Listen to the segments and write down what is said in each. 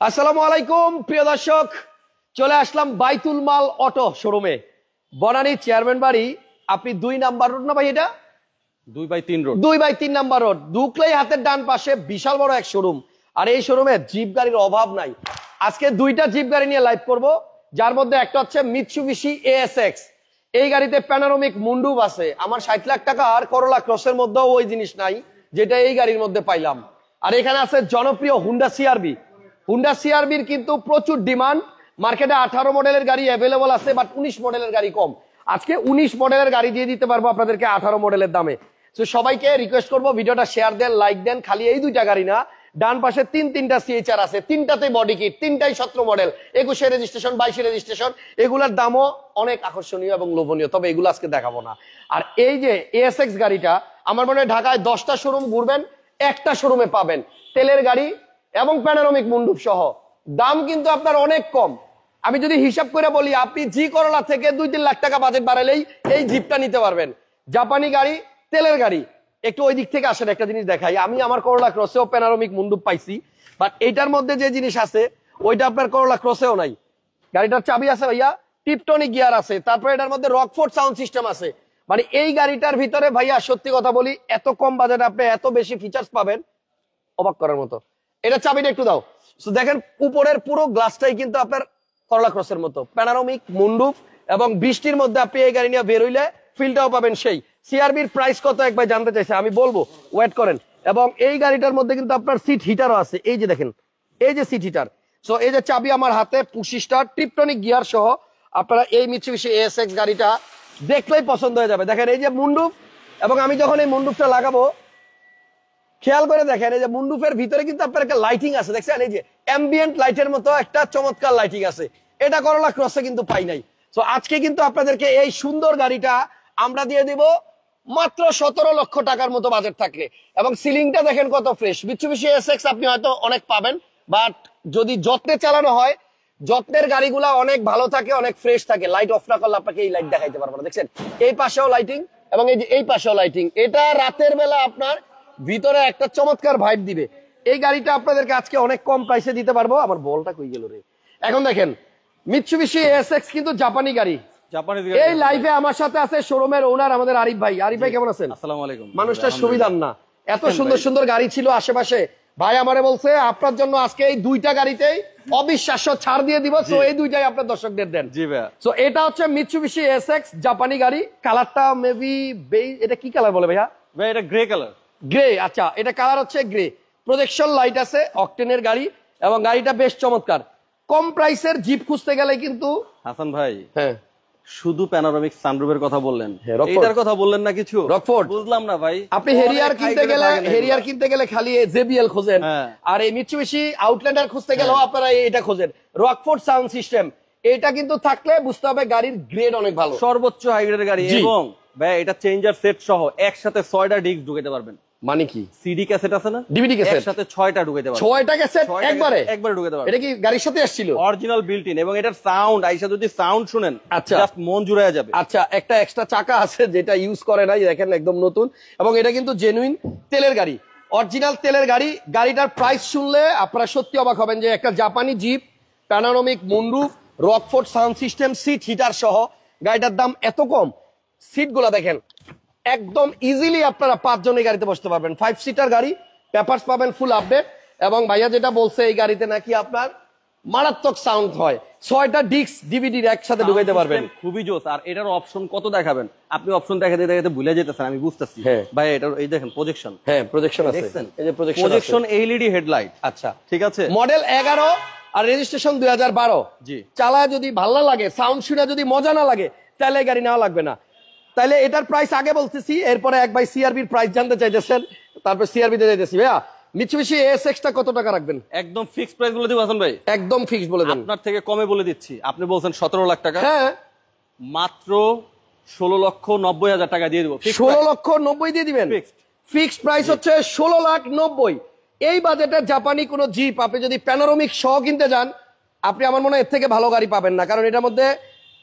আসসালামু আলাইকুম প্রিয় দর্শক, চলে আসলাম বাইতুল মাল অটো শোরুমে, বনানী চেয়ারম্যান বাড়ি। আপনি 2 নাম্বার রোড না ভাই? এটা 2/3 রোড। 2/3 নাম্বার রোড ঢুকলেই হাতের ডান পাশে বিশাল বড় এক শোরুম। আর এই শোরুমে জিপ গাড়ির অভাব নাই। আজকে 2টা জিপ গাড়ি নিয়ে লাইভ করব, যার মধ্যে একটা হচ্ছে মিৎসুবিশি ASX। এই গাড়িতে প্যানোরামিক মুন্ডুপ আছে। আমার 60 লাখ টাকা আর করোলা ক্রসের মধ্যেও ওই জিনিস নাই যেটা এই গাড়ির মধ্যে পাইলাম। আর এখানে আছে জনপ্রিয় হুন্ডা সিআরবি। হুন্ডা সিআরবির কিন্তু প্রচুর ডিমান্ড। মার্কেটে 18 মডেলের গাড়ি অ্যাভেলেবল আছে, বাট 19 মডেলের গাড়ি কম। আজকে 19 মডেলের গাড়ি দিয়ে দিতে পারবো আপনাদেরকে 18 মডেলের দামে। তো সবাইকে রিকোয়েস্ট করবো ভিডিওটা শেয়ার দেন, লাইক দেন। খালি এই 2টা গাড়ি না, ডান পাশে 3টা CHR আছে, 3টাতে বডি কিট, 3টাই 17 মডেল, 21 রেজিস্ট্রেশন, 22 রেজিস্ট্রেশন। এগুলোর দামও অনেক আকর্ষণীয় এবং লোভনীয়, তবে এগুলো আজকে দেখাবো না। আর এই যে ASX গাড়িটা, আমার মনে হয় ঢাকায় 10টা শোরুম ঘুরবেন, একটা শোরুমে পাবেন তেলের গাড়ি এবং প্যানোরামিক মুন্ডুপ সহ। দাম কিন্তু আপনার অনেক কম। আমি যদি হিসাব করে বলি, আপনি জি করোলা থেকে 2-3 লাখ টাকা বাজেট বাড়ালেই এই জিপটা নিতে পারবেন। জাপানি গাড়ি, তেলের গাড়ি। একটু ওই দিক থেকে আসেন, একটা জিনিস দেখাই। আমি আমার করোলা ক্রসেও প্যানোরামিক মুন্ডুপ পাইছি, বাট এইটার মধ্যে যে জিনিস আছে ওইটা আপনার করোলা ক্রসেও নাই। গাড়িটার চাবি আছে ভাইয়া, টিপটনিক গিয়ার আছে, তারপরে এটার মধ্যে রকফোর্ড সাউন্ড সিস্টেম আছে। মানে এই গাড়িটার ভিতরে ভাইয়া সত্যি কথা বলি, এত কম বাজেটে আপনি এত বেশি ফিচার্স পাবেন, অবাক করার মতো। এটা চাবিটা একটু দাও। দেখেন উপরের পুরো গ্লাসটাই কিন্তু আপনার করলা ক্রসের মতো প্যানোরামিক মুন্ডুপ, এবং বৃষ্টির মধ্যে আপনি এই গাড়ি নিয়ে বের হইলে ফিলটাও পাবেন সেই। সিআরবির প্রাইস কত একবার জানতে চাইছে, আমি বলবো, ওয়েট করেন। এবং এই গাড়িটার মধ্যে কিন্তু আপনার সিট হিটারও আছে, এই যে দেখেন, এই যে সিট হিটার। সো এই যে চাবি আমার হাতে, পুশি স্টার্ট, ট্রিপটনিক গিয়ার সহ আপনারা এই মিৎসুবিশি ASX গাড়িটা দেখলেই পছন্দ হয়ে যাবে। দেখেন এই যে মুন্ডুপ, এবং আমি যখন এই মুন্ডুপটা লাগাবো, খেয়াল করে দেখেন এই যে মুন্ডুপের ভিতরে কিন্তু আপনার একটা লাইটিং আছে, দেখছেন? এই যে অ্যাম্বিয়েন্ট লাইটের মতো একটা চমৎকার লাইটিং আছে। এটা করোলা ক্রসে কিন্তু পাই নাই। তো আজকে কিন্তু আপনাদেরকে এই সুন্দর গাড়িটা আমরা দিয়ে দিব মাত্র 17 লক্ষ টাকার মতো বাজেট থাকলে। এবং সিলিংটা দেখেন কত ফ্রেশ। মিৎসুবিশি ASX আপনি হয়তো অনেক পাবেন, বাট যদি যত্নে চালানো হয়, যত্নের গাড়িগুলা অনেক ভালো থাকে, অনেক ফ্রেশ থাকে। লাইট অফ না করলে আপনাকে এই লাইট দেখাইতে পারবো না। দেখছেন এই পাশেও লাইটিং, এবং এই যে এই পাশেও লাইটিং। এটা রাতের বেলা আপনার ভিতরে একটা চমৎকার ভাইব দিবে। এই গাড়িটা আপনাদেরকে আজকে অনেক কম প্রাইসে দিতে পারবো। আমার বলটা কই গেল রে? এখন দেখেন মিৎসুবিশি ASX কিন্তু জাপানি গাড়ি। এই লাইভে আমার সাথে আছে শোরুমের ওনার আমাদের আরিফ ভাই। আরিফ ভাই কেমন আছেন? আসসালামু আলাইকুম। মানুষটার সুবিধার না, এত সুন্দর সুন্দর গাড়ি ছিল আশেপাশে। ভাই আমারে বলছে আপনার জন্য আজকে এই 2টা গাড়িতেই অবিশ্বাস্য ছাড় দিয়ে দিব। তো এই 2টাই আপনার দর্শকদের দেন। জি ভাই। সো এটা হচ্ছে মিৎসুবিশি ASX জাপানি গাড়ি। কালারটা মেবি এটা কি কালার বলে ভাইয়া? ভাই এটা গ্রে কালার। গ্রে, আচ্ছা এটা কালার হচ্ছে গ্রে। প্রজেকশন লাইট আছে, অকটেনের গাড়ি, এবং গাড়িটা বেশ চমৎকার। কম প্রাইসের জিপ খুঁজতে গেলে কিন্তু হাসান ভাই, হ্যাঁ শুধু প্যানোরামিক সানরুফের কথা বললেন, হ্যাঁ, রকফোর্ড। এটার কথা বললেন না কিছু? রকফোর্ড বুঝলাম না ভাই। আপনি হেরিয়ার কিনতে গেলে খালি JBL খোঁজেন, হ্যাঁ। আর এই মিৎসুবিশি আউটল্যান্ডার খুঁজতে গেলেও আপনারা এটা খোঁজেন, রকফোর্ড সাউন্ড সিস্টেম। এটা কিন্তু থাকলে বুঝতে হবে গাড়ির গ্রেড অনেক ভালো, সর্বোচ্চ হাইগ্রেডের গাড়ি। জি। এবং ভাই এটা চেঞ্জার সেট সহ একসাথে 6টা ডিস্ক ঢুকাতে পারবেন। মানে কি? সিডি ক্যাসেট আছে না, DVD ক্যাসেট, একসাথে 6টা ঢুকাতে পারবেন। 6টা ক্যাসেট একবারে ঢুকাতে পারবেন। এটা কি গাড়ির সাথে আসছিল? অরিজিনাল বিল্ট ইন, এবং এটার সাউন্ড আইসা যদি সাউন্ড শুনেন, আচ্ছা, জাস্ট মন জুড়ায় যাবে। আচ্ছা একটা এক্সট্রা চাকা আছে যেটা ইউজ করে নাই, দেখেন একদম নতুন। এবং এটা কিন্তু জেনুইন তেলের গাড়ি, অরিজিনাল তেলের গাড়ি। গাড়িটার প্রাইস শুনলে আপনারা সত্যি অবাক হবেন যে একটা জাপানি jeep, panoramic moonroof, Rockford sound system, seat heater সহ গাড়িটার দাম এত কম। সিটগুলো দেখেন, একদম ইজিলি আপনারা 5 জন এই গাড়িতে বসতে পারবেন। 5 সিটার গাড়ি, পেপারস পাবেন ফুল আপডেট। এবং ভাইয়া যেটা বলছে এই গাড়িতে নাকি আপনার মারাত্মক সাউন্ড হয়, 6টা ডিস্ক DVD একসাথে ঢুকাইতে পারবেন। খুবই জোস। আর এটার অপশন কত দেখাবেন আপনি? অপশন দেখাতে দেখাতে ভুলে যেতেছেন, আমি বুঝতেছি। হ্যাঁ ভাই এটার এই দেখেন প্রজেকশন। হ্যাঁ প্রজেকশন আছে, এই যে প্রজেকশন LED হেডলাইট। আচ্ছা ঠিক আছে। মডেল 11 আর রেজিস্ট্রেশন 2012। জি। চালায় যদি ভালো লাগে, সাউন্ড শুনে যদি মজা না লাগে, তাহলে গাড়ি নেওয়া লাগবে না। তাহলে এটার প্রাইস আগে বলতেছি, এরপরে এক ভাই সিআরবির প্রাইস জানতে চাইতেছেন, তারপর সিআরবি তে যাইতেছি। ভাইয়া মিৎসুবিশি ASX টা কত টাকা রাখবেন? একদম ফিক্সড প্রাইস বলে দিব হাসান ভাই, একদম ফিক্সড বলে দেন। আপনার থেকে কমে বলে দিচ্ছি। আপনি বলছেন 17 লাখ টাকা, হ্যাঁ মাত্র 16,90,000 টাকা দিয়ে দিব। 16,90,000 দিয়ে দিবেন। ফিক্সড প্রাইস হচ্ছে 16,90,000। এই বাজেটের জাপানি কোন জিপ আপনি যদি প্যানোরামিক সহ কিনতে যান, আপনি আমার মনে হয় এর থেকে ভালো গাড়ি পাবেন না। কারণ এটার মধ্যে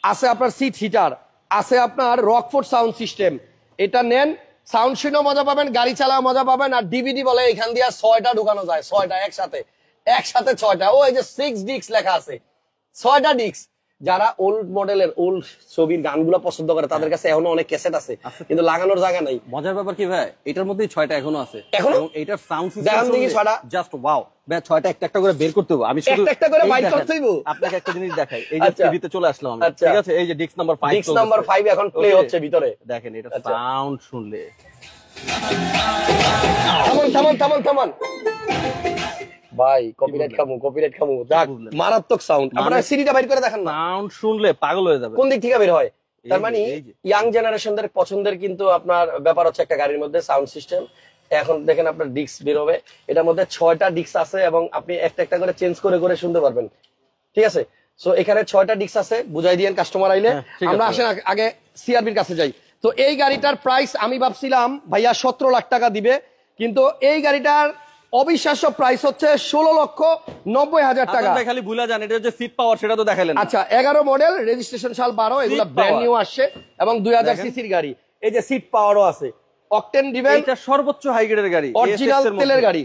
আছে আপনার সিট হিটার, আছে আপনার রকফোর্ড সাউন্ড সিস্টেম। এটা নেন, সাউন্ড শুনেও মজা পাবেন, গাড়ি চালাও মজা পাবেন। আর DVD বলে এখান দিয়ে 6টা ঢুকানো যায়, 6টা একসাথে। একসাথে 6টা, ও এই যে 6 ডিস্ক লেখা আছে, 6টা ডিস্ক। যারা ওল্ড মডেলের ওল্ড ছবির গানগুলো পছন্দ করে তাদের কাছে এখনো অনেক ক্যাসেট আছে, কিন্তু লাগানোর জায়গা নাই। মজার ব্যাপার কি ভাই, এটার মধ্যেই 6টা এখনো আছে। এখনো? এবং এটার সাউন্ড দেখান দেখি 6টা। জাস্ট ওয়াও ভাই, 6টা একটা একটা করে বের করতে হবে। আমি শুধু একটা করে এই বাইর দেখেন, করতে হইব। আপনাকে একটা জিনিস দেখাই, এই যে আচ্ছা। টিভিতে চলে আসলাম আমি, আচ্ছা। ঠিক আছে? এই যে ডিস্ক নাম্বার 5, ডিস্ক নাম্বার 5 এখন প্লে হচ্ছে ভিতরে। দেখেন এটা আচ্ছা। সাউন্ড শুনলে, থামান থামান থামান থামান ভাই, কপিরাইট খামু যাক, বুঝলেন? মারাত্মক সাউন্ড। আপনারা সিডিটা বাইর করে দেখেন না, সাউন্ড শুনলে পাগল হয়ে যাবে। কোন দিক থেকে বের হয়। তার মানে এই যে। ইয়াং জেনারেশনদের পছন্দের কিন্তু আপনার ব্যাপার হচ্ছে একটা গাড়ির মধ্যে সাউন্ড সিস্টেম। এখন দেখেন আপনার ডিস্ক বের হবে, এটার মধ্যে 6টা ডিস্ক আছে এবং আপনি একটা একটা করে চেঞ্জ করে করে শুনতে পারবেন, ঠিক আছে? সো এখানে 6টা ডিস্ক আছে, বুঝাই দিয়েন কাস্টমার আইলে। হ্যাঁ, ঠিক আমরা আছে। আসেন আগে সিআরবির কাছে যাই। তো এই গাড়িটার প্রাইস আমি ভাবছিলাম ভাইয়া 17 লাখ টাকা দিবে, কিন্তু এই গাড়িটার অবিশ্বাস্য প্রাইস হচ্ছে 16,90,000 টাকা। হাসান ভাই খালি ভুলে যান, এটা যে সিট পাওয়ার সেটা তো দেখালেন না। আচ্ছা, 11 মডেল, রেজিস্ট্রেশন সাল 12, এগুলো Seat ব্র্যান্ড power। নিউ আসছে এবং 2000 দেখেন। সিসির গাড়ি। এই যে সিট পাওয়ারও আছে, অকটেন ডিভেন, এটা সর্বোচ্চ হাই গ্রেডের গাড়ি, অরিজিনাল ASX এর মধ্যে। তেলের গাড়ি।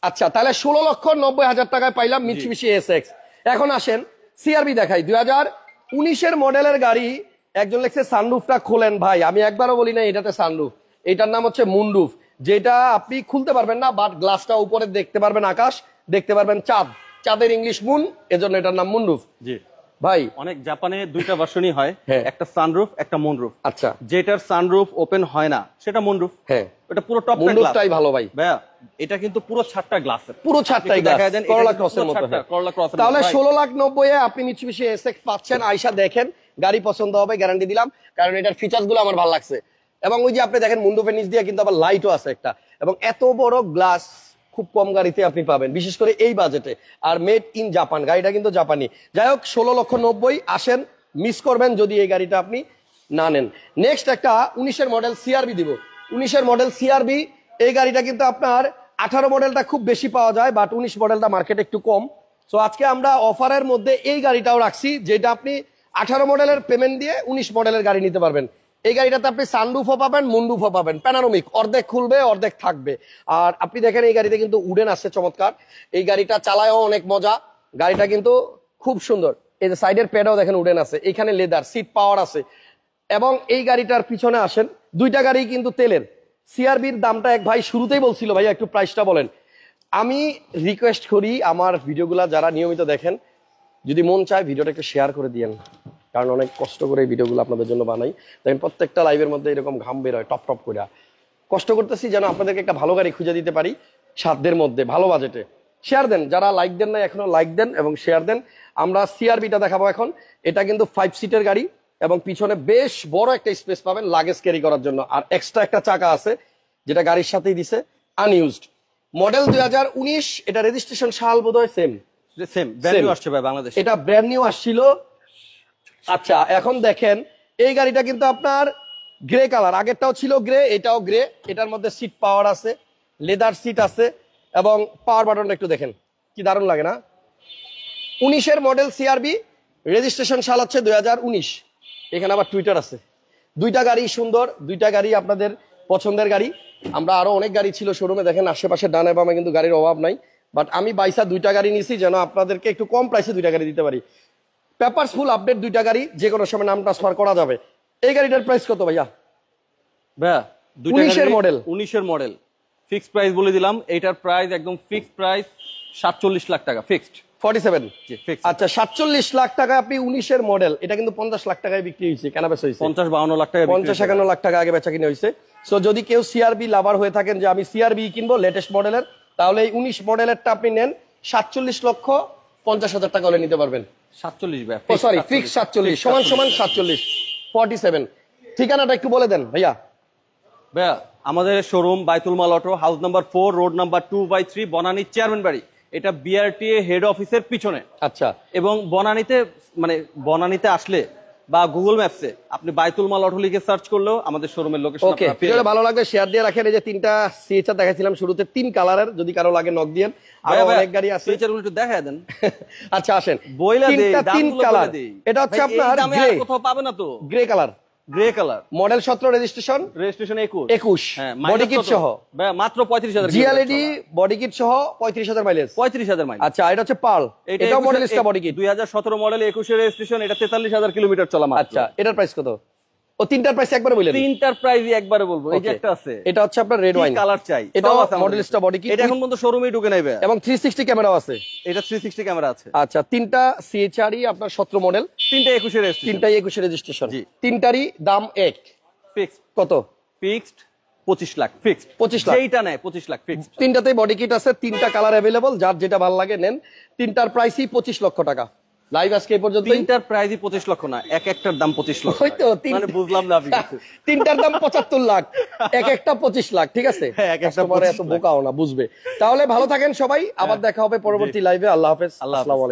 আচ্ছা, তাহলে 16,90,000 টাকায় পাইলাম মিৎসুবিশি এসএক্স। এখন আসেন সিআরবি দেখাই। 2019 মডেলের গাড়ি। একজন লেখছে সানরুফটা খোলেন ভাই, আমি একবারও বলি না এটাতে সানরুফ, এটার নাম হচ্ছে মুনরুফ, যেটা আপনি খুলতে পারবেন না, বাট গ্লাসটা উপরে দেখতে পারবেন আকাশ, দেখতে পারবেন চাঁদ, চাঁদের ইংলিশ মুন, এজন্য এটার নাম মুনরুফ। জি ভাই অনেক জাপানে 2টা ভার্সনই হয়, হ্যাঁ। একটা সানরুফ একটা মুনরুফ। আচ্ছা, যেটার সানরুফ ওপেন হয় না সেটা মুনরুফ, হ্যাঁ, এটা পুরো টপ গ্লাস। মুনরুফটাই ভালো ভাই, ভাইয়া এটা কিন্তু পুরো 6টা গ্লাসের, পুরো 6টাই গ্লাস, দেখায় দেন, এটা করলা কিন্তু ক্রসের পুরো মতো। 6টা, হ্যাঁ। করলা ক্রসের মতো। তাহলে ভাই, 16,90,000 আপনি মিৎসুবিশি এসএক্স পাচ্ছেন। আয়শা দেখেন, গাড়ি পছন্দ হবে, গ্যারান্টি দিলাম, কারণ এটার ফিচার্স গুলো আমার ভালো লাগছে। এবং ওই যে আপনি দেখেন মুন্ডুপের নিচ দিয়ে কিন্তু আবার লাইটও আছে একটা, এবং এত বড় গ্লাস খুব কম গাড়িতে আপনি পাবেন, বিশেষ করে এই বাজেটে। আর মেড ইন জাপান, গাড়িটা কিন্তু জাপানি। যাই হোক, 16,90,000 আসেন, মিস করবেন যদি এই গাড়িটা আপনি না নেন। নেক্সট একটা 19 মডেল সিআরবি দিব। 19 মডেল সিআরবি, এই গাড়িটা কিন্তু আপনার 18 মডেলটা খুব বেশি পাওয়া যায়, বাট 19 মডেলটা মার্কেটে একটু কম। সো আজকে আমরা অফারের মধ্যে এই গাড়িটাও রাখছি, যেটা আপনি 18 মডেলের পেমেন্ট দিয়ে 19 মডেলের গাড়ি নিতে পারবেন। এই গাড়িটাতে আপনি সানরুফও পাবেন, মুনরুফও পাবেন, প্যানারোমিক, অর্ধেক খুলবে অর্ধেক থাকবে। আর আপনি দেখেন এই গাড়িতে কিন্তু উডেন আসছে, চমৎকার। এই গাড়িটা চালায়ও অনেক মজা, গাড়িটা কিন্তু খুব সুন্দর। এই যে সাইডের প্যাডও দেখেন উডেন আছে, এখানে লেদার সিট পাওয়ার আছে। এবং এই গাড়িটার পিছনে আসেন, দুইটা গাড়ি কিন্তু তেলের। সিআরবির দামটা এক ভাই শুরুতেই বলছিল, ভাইয়া একটু প্রাইসটা বলেন। আমি রিকোয়েস্ট করি আমার ভিডিওগুলা যারা নিয়মিত দেখেন, যদি মন চায় ভিডিওটা একটু শেয়ার করে দিয়েন, কারণ অনেক কষ্ট করে এই ভিডিওগুলো আপনাদের জন্য বানাই। দেখেন প্রত্যেকটা লাইভের মধ্যে এরকম ঘাম বের হয় টপ টপ করে। কষ্ট করতেছি যেন আপনাদেরকে একটা ভালো গাড়ি খুঁজে দিতে পারি সাধ্যের মধ্যে, ভালো বাজেটে। শেয়ার দেন, যারা লাইক দেন না এখনো লাইক দেন এবং শেয়ার দেন। আমরা সিআরবিটা দেখাবো এখন। এটা কিন্তু 5 সিটের গাড়ি এবং পিছনে বেশ বড় একটা স্পেস পাবেন লাগেজ ক্যারি করার জন্য। আর এক্সট্রা একটা চাকা আছে, যেটা গাড়ির সাথেই দিছে, আনইউজড। মডেল 2019, এটা রেজিস্ট্রেশন সাল বোধহয় সেম সেম ভ্যালু আসছে ভাই বাংলাদেশে, এটা ব্র্যান্ড নিউ আসছিল। আচ্ছা, এখন দেখেন এই গাড়িটা কিন্তু আপনার গ্রে কালার, আগেরটাও ছিল গ্রে, এটাও গ্রে। এটার মধ্যে সিট পাওয়ার আছে, লেদার সিট আছে এবং পাওয়ার বাটনটা একটু দেখেন, কি দারুণ লাগে না? 19 মডেল সিআরবি, রেজিস্ট্রেশন সাল হচ্ছে 2019। এখানে আবার টুইটার আছে। দুইটা গাড়ি সুন্দর, দুইটা গাড়ি আপনাদের পছন্দের গাড়ি। আমরা আরো অনেক গাড়ি ছিল শোরুমে, দেখেন আশেপাশে ডানে বামে কিন্তু গাড়ির অভাব নাই। বাট আমি বাইসা দুইটা গাড়ি নিছি যেন আপনাদেরকে একটু কম প্রাইসে দুইটা গাড়ি দিতে পারি। পেপারস ফুল আপডেট, দুইটা গাড়ি, যে কোনো সময় নাম ট্রান্সফার করা যাবে। এই গাড়িটার প্রাইস কত ভাইয়া? ভাইয়া 19 মডেল, 19 মডেল ফিক্সড প্রাইস বলে দিলাম। এইটার প্রাইস একদম ফিক্সড প্রাইস 47 লাখ টাকা ফিক্সড। 47, জি ফিক্সড। আচ্ছা 47 লাখ টাকা আপনি 19 মডেল, এটা কিন্তু 50 লাখ টাকায় বিক্রি হয়েছে, কেনা বেচা হয়েছে 50-52 লাখ টাকা, 50-51 লাখ টাকা আগে বেচা কিনে হয়েছে। সো যদি কেউ সিআরবি লাভার হয়ে থাকেন যে আমি সিআরবি কিনবো লেটেস্ট মডেলের, তাহলে এই 19 মডেলেরটা আপনি নেন 47,50,000 টাকা হলে নিতে পারবেন। 47 ভাই, ও সরি, ফিক্স 47 সমান সমান 47, 47। ঠিকানাটা একটু বলে দেন ভাইয়া। ভাইয়া আমাদের শোরুম বাইতুল মাল auto, house number 4, road number 2/3, Banani chairman বাড়ি। এটা বিআরটিএ হেড অফিসের পিছনে। আচ্ছা, এবং বনানীতে মানে বনানীতে আসলে বা গুগল ম্যাপসে আপনি বাইতুল মাল অটো লিখে সার্চ করলেও আমাদের শোরুমের লোকেশন ওকে। ভিডিওটা ভালো লাগলে শেয়ার দিয়ে রাখেন। এই যে তিনটা সিএচআর দেখাইছিলাম শুরুতে, 3 কালারের, যদি কারো লাগে নক দিয়েন। আর অনেক গাড়ি আছে, ফিচারগুলো একটু দেখায় দেন। আচ্ছা আসেন, বইলা দেই, তিনটা 3 দামগুলো কালার। বলে দেই। এটা হচ্ছে ভাই, এই আপনার দামে গ্রে, আর কোথাও পাবে না তো। Grey colour grey colour, model 17, registration registration 21। 21, হ্যাঁ, বডি কিট সহ ভাইয়া মাত্র 35,000 জিএলইডি বডি কিট সহ 35,000 মাইলেজ। 35,000 মাইল। আচ্ছা, এটা হচ্ছে পার্ল, এটাও Modellista body kit. 2017 model 21 registration, এটা 43,000 কিলোমিটার চলা মাত্র। আচ্ছা, এটার প্রাইস কত? ও তিনটার প্রাইস একবারে বললেন? তিনটার প্রাইসই একবারে বলবো। এই যে Okay. একটা আছে, এটা হচ্ছে আপনার রেড ওয়াইন কালার চাই, এটাও সব আছে আমাদের মডেলিস্টা কাছে। বডি কিট, এটা এখন পর্যন্ত শোরুমেই ঢুকে নাই ভাইয়া। এবং 360 ক্যামেরাও আছে। এটা 360 ক্যামেরা আছে। আচ্ছা, তিনটা সিএচআরই আপনার 17 মডেল, তিনটা 21 রেজিস্ট্রেশন, তিনটাই 21 রেজিস্ট্রেশন। জি। তিনটারই দাম এক। ফিক্সড। কত? Fixed 25 lakh fixed. 25 লাখ। যেইটা নেয় 25 লাখ ফিক্সড। তিনটাতেই বডি কিট আছে, তিনটা কালার অ্যাভেলেবল, যার যেটা ভালো লাগে নেন। তিনটার প্রাইসই 25 লক্ষ টাকা। লাইভ আজকে এই পর্যন্ত। তিনটার প্রাইসই 25 লক্ষ না, এক একটার দাম 25 লক্ষ। হয়তো মানে বুঝলাম না আপনি কিছু। তিনটার দাম 75 লাখ, এক একটা 25 লাখ। ঠিক আছে, হ্যাঁ, এক একটা কাস্টমার 25 এত লাখ। বোকাও না, বুঝবে। তাহলে ভালো থাকেন সবাই, আবার দেখা হবে পরবর্তী লাইভে। আল্লাহ হাফেজ। আল্লাহ হাফেজ। আসসালামু আলাইকুম।